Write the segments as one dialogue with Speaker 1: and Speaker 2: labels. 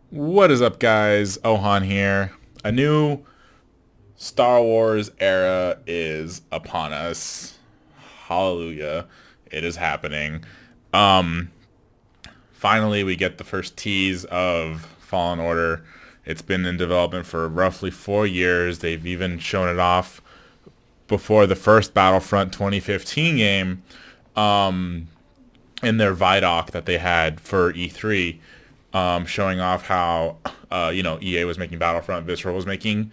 Speaker 1: What is up, guys? Ohan here. A new Star Wars era is upon us. Hallelujah. It is happening. Um, Finally, we get the first tease of Fallen Order. It's been in development for roughly 4 years. They've even shown it off before the first Battlefront 2015 game in their Vidoc that they had for E3, showing off how EA was making Battlefront, Visceral was making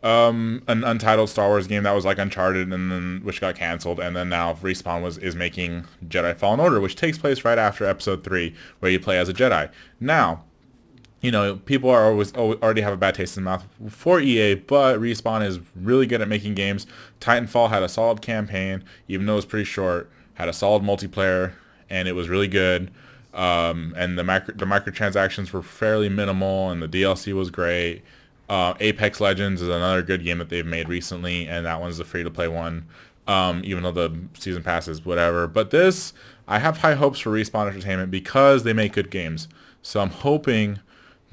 Speaker 1: an untitled Star Wars game that was like Uncharted, and then which got canceled, and then now Respawn is making Jedi Fallen Order, which takes place right after Episode 3, where you play as a Jedi. Now, people are already have a bad taste in the mouth for EA, but Respawn is really good at making games. Titanfall had a solid campaign, even though it was pretty short. Had a solid multiplayer, and it was really good. And the microtransactions were fairly minimal, and the DLC was great. Apex Legends is another good game that they've made recently, and that one's the free-to-play one, even though the season pass is whatever. But this, I have high hopes for Respawn Entertainment because they make good games. So I'm hoping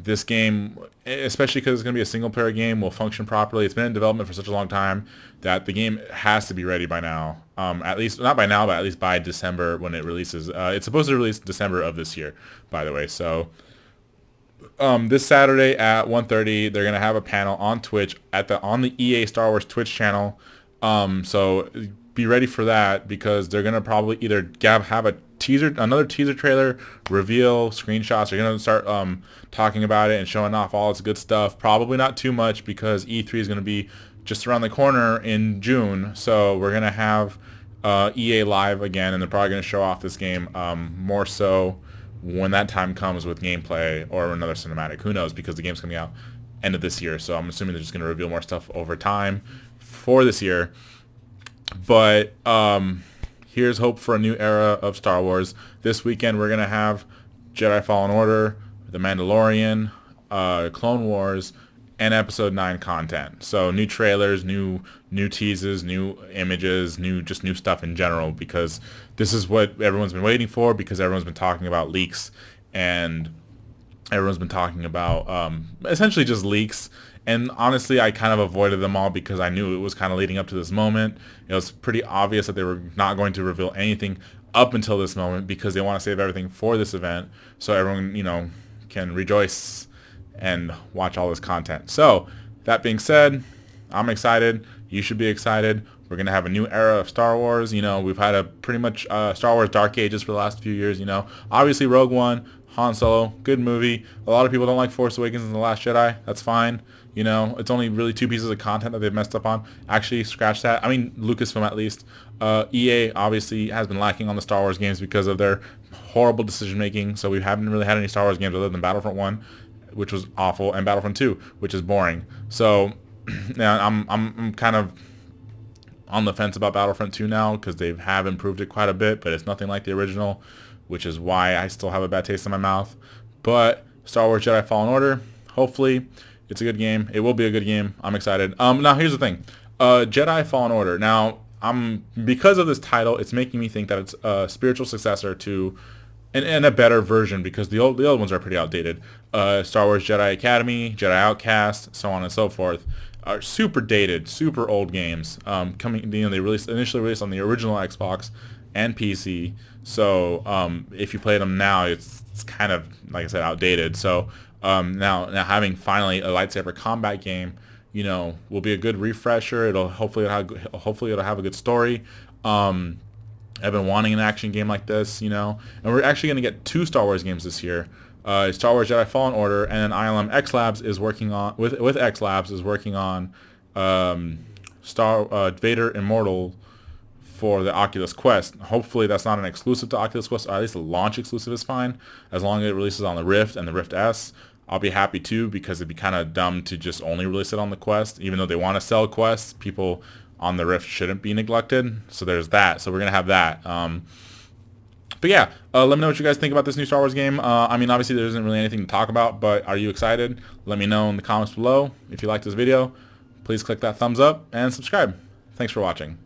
Speaker 1: this game, especially because it's going to be a single-player game, will function properly. It's been in development for such a long time that the game has to be ready by now. At least, not by now, but at least by December when it releases. It's supposed to release December of this year, by the way. So this Saturday at 1:30, they're gonna have a panel on Twitch on the EA Star Wars Twitch channel. So be ready for that because they're gonna probably either have another teaser trailer, reveal screenshots. They're gonna start talking about it and showing off all its good stuff. Probably not too much because E3 is gonna be just around the corner in June. So we're gonna have EA live again, and they're probably gonna show off this game more so when that time comes with gameplay or another cinematic. Who knows, because the game's coming out end of this year, so I'm assuming they're just going to reveal more stuff over time for this year. But here's hope for a new era of Star Wars. This weekend we're going to have Jedi Fallen Order, The Mandalorian, Clone Wars, and Episode 9 content. So new trailers, new teases, new images, new stuff in general, because this is what everyone's been waiting for, because everyone's been talking about leaks, and everyone's been talking about essentially just leaks. And honestly, I kind of avoided them all because I knew it was kind of leading up to this moment. It was pretty obvious that they were not going to reveal anything up until this moment because they want to save everything for this event so everyone, can rejoice and watch all this content. So that being said, I'm excited. You should be excited. We're going to have a new era of Star Wars. We've had a pretty much Star Wars Dark Ages for the last few years. Obviously Rogue One, Han Solo, good movie. A lot of people don't like Force Awakens and The Last Jedi. That's fine. It's only really two pieces of content that they've messed up on. Actually, scratch that. I mean, Lucasfilm at least. EA obviously has been lacking on the Star Wars games because of their horrible decision making. So we haven't really had any Star Wars games other than Battlefront 1, which was awful, and Battlefront 2, which is boring. So now I'm kind of on the fence about Battlefront 2 now because they have improved it quite a bit, but it's nothing like the original, which is why I still have a bad taste in my mouth. But Star Wars Jedi Fallen Order, hopefully it's a good game. It will be a good game. I'm excited. Now here's the thing. Jedi Fallen Order. Now, because of this title, it's making me think that it's a spiritual successor to and a better version, because the old ones are pretty outdated. Star Wars Jedi Academy, Jedi Outcast, so on and so forth, are super dated, super old games. They initially released on the original Xbox and PC. So if you play them now, it's kind of, like I said, outdated. So now having finally a lightsaber combat game, will be a good refresher. Hopefully it'll have a good story. I've been wanting an action game like this, and we're actually going to get two Star Wars games this year. Star Wars Jedi Fallen Order, and then ILM X Labs is working on with X Labs is working on Vader Immortal for the Oculus Quest. Hopefully that's not an exclusive to Oculus Quest, or at least a launch exclusive is fine, as long as it releases on the Rift and the Rift S. I'll be happy too, because it'd be kind of dumb to just only release it on the Quest. Even though they want to sell Quests, people on the Rift shouldn't be neglected. So there's that. So we're going to have that. But yeah, let me know what you guys think about this new Star Wars game. Obviously there isn't really anything to talk about, but are you excited? Let me know in the comments below. If you liked this video, please click that thumbs up and subscribe. Thanks for watching.